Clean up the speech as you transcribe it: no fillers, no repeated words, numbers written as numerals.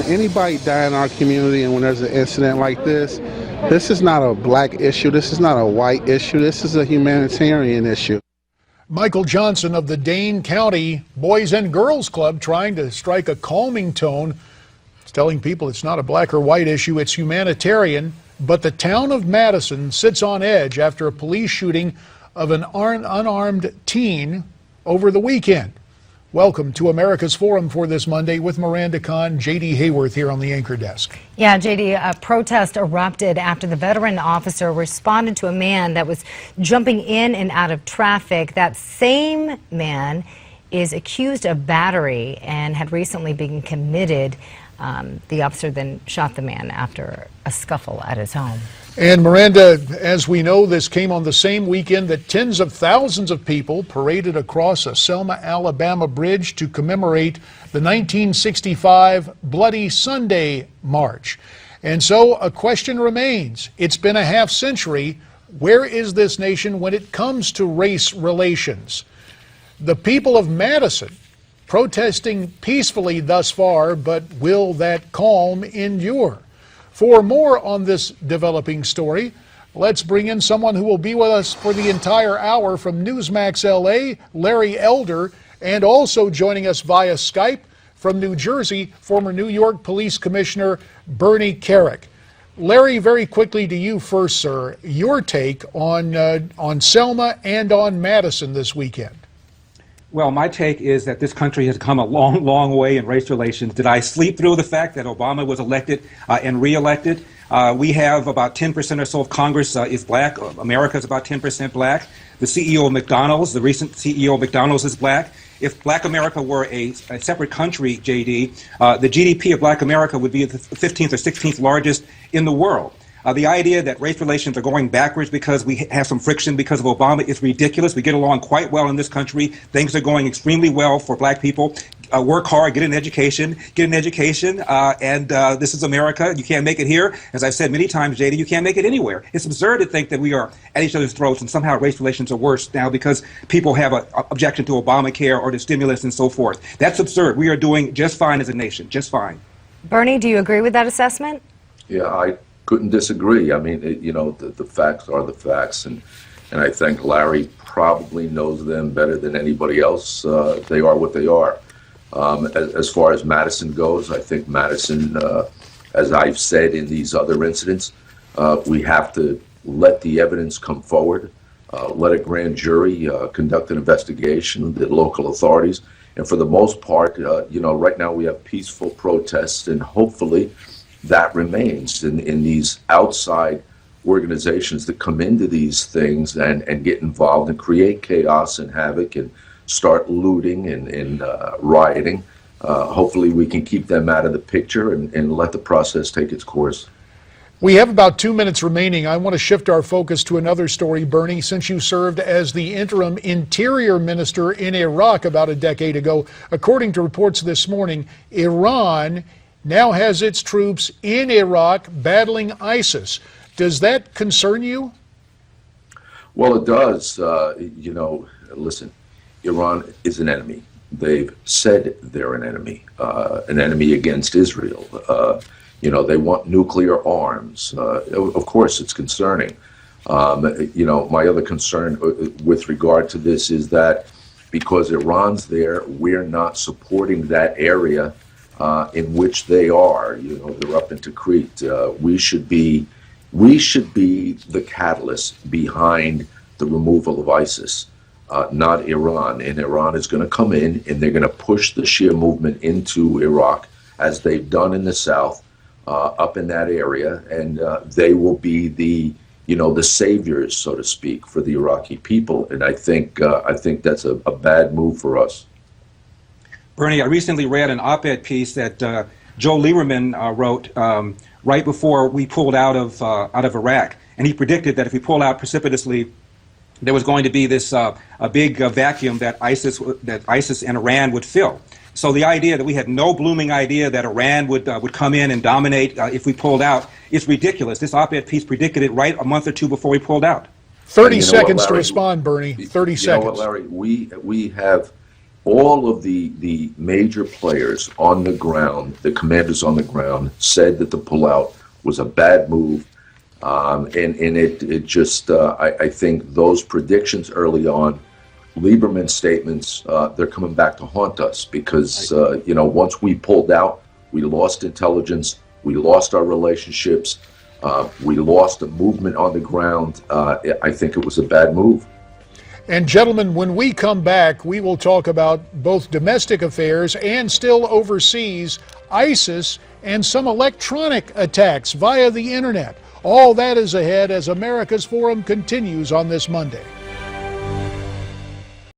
anybody die in our community and when there's an incident like this is not a black issue, this is not a white issue, this is a humanitarian issue. Michael Johnson of the Dane County Boys and Girls Club trying to strike a calming tone. It's telling people it's not a black or white issue, it's humanitarian. But the town of Madison sits on edge after a police shooting of an unarmed teen over the weekend. Welcome to America's Forum for this Monday with Miranda Kahn, J.D. Hayworth here on the anchor desk. Yeah, J.D., a protest erupted after the veteran officer responded to a man that was jumping in and out of traffic. That same man is accused of battery and had recently been committed. The officer then shot the man after a scuffle at his home. And Miranda, as we know, this came on the same weekend that tens of thousands of people paraded across a Selma, Alabama bridge to commemorate the 1965 Bloody Sunday March. And so a question remains. It's been a half century. Where is this nation when it comes to race relations? The people of Madison protesting peacefully thus far, but will that calm endure? For more on this developing story, let's bring in someone who will be with us for the entire hour from Newsmax LA, Larry Elder, and also joining us via Skype from New Jersey, former New York Police Commissioner Bernie Kerik. Larry, very quickly to you first, sir. Your take on Selma and on Madison this weekend. Well, my take is that this country has come a long, long way in race relations. Did I sleep through the fact that Obama was elected and reelected? We have about 10% or so of Congress is black. America is about 10% black. The CEO of McDonald's, the recent CEO of McDonald's is black. If black America were a separate country, JD, the GDP of black America would be the 15th or 16th largest in the world. The idea that race relations are going backwards because we have some friction because of Obama is ridiculous. We get along quite well in this country. Things are going extremely well for black people. Work hard, get an education, and this is America. You can't make it here. As I've said many times, JD, you can't make it anywhere. It's absurd to think that we are at each other's throats and somehow race relations are worse now because people have an objection to Obamacare or to stimulus and so forth. That's absurd. We are doing just fine as a nation, just fine. Bernie, do you agree with that assessment? Yeah, I couldn't disagree. I mean, the facts are the facts, and I think Larry probably knows them better than anybody else. They are what they are. As far as Madison goes, I think Madison, as I've said in these other incidents, we have to let the evidence come forward, let a grand jury conduct an investigation, the local authorities, and for the most part, right now we have peaceful protests, and hopefully that remains in these outside organizations that come into these things and get involved and create chaos and havoc and start looting and rioting. Hopefully we can keep them out of the picture and let the process take its course. We have about 2 minutes remaining. I want to shift our focus to another story, Bernie. Since you served as the interim interior minister in Iraq about a decade ago, according to reports this morning, Iran now has its troops in Iraq battling ISIS. Does that concern you? Well, it does. Listen, Iran is an enemy. They've said they're an enemy against Israel. They want nuclear arms. Of course, it's concerning. My other concern with regard to this is that because Iran's there, we're not supporting that area in which they are. They're up into Crete. We should be the catalyst behind the removal of ISIS, not Iran. And Iran is going to come in and they're going to push the Shia movement into Iraq, as they've done in the south, up in that area, and they will be the saviors, so to speak, for the Iraqi people. And I think that's a bad move for us. Bernie, I recently read an op-ed piece that Joe Lieberman wrote right before we pulled out of Iraq, and he predicted that if we pull out precipitously, there was going to be this a big vacuum that ISIS and Iran would fill. So the idea that we had no blooming idea that Iran would come in and dominate if we pulled out is ridiculous. This op-ed piece predicted it right a month or two before we pulled out. 30 seconds to respond, Bernie. 30 seconds. You know what, Larry? We have all of the major players on the ground, the commanders on the ground, said that the pullout was a bad move. And it just, I think those predictions early on, Lieberman's statements, they're coming back to haunt us because, once we pulled out, we lost intelligence, we lost our relationships, we lost a movement on the ground. I think it was a bad move. And gentlemen, when we come back, we will talk about both domestic affairs and still overseas, ISIS and some electronic attacks via the internet. All that is ahead as America's Forum continues on this Monday.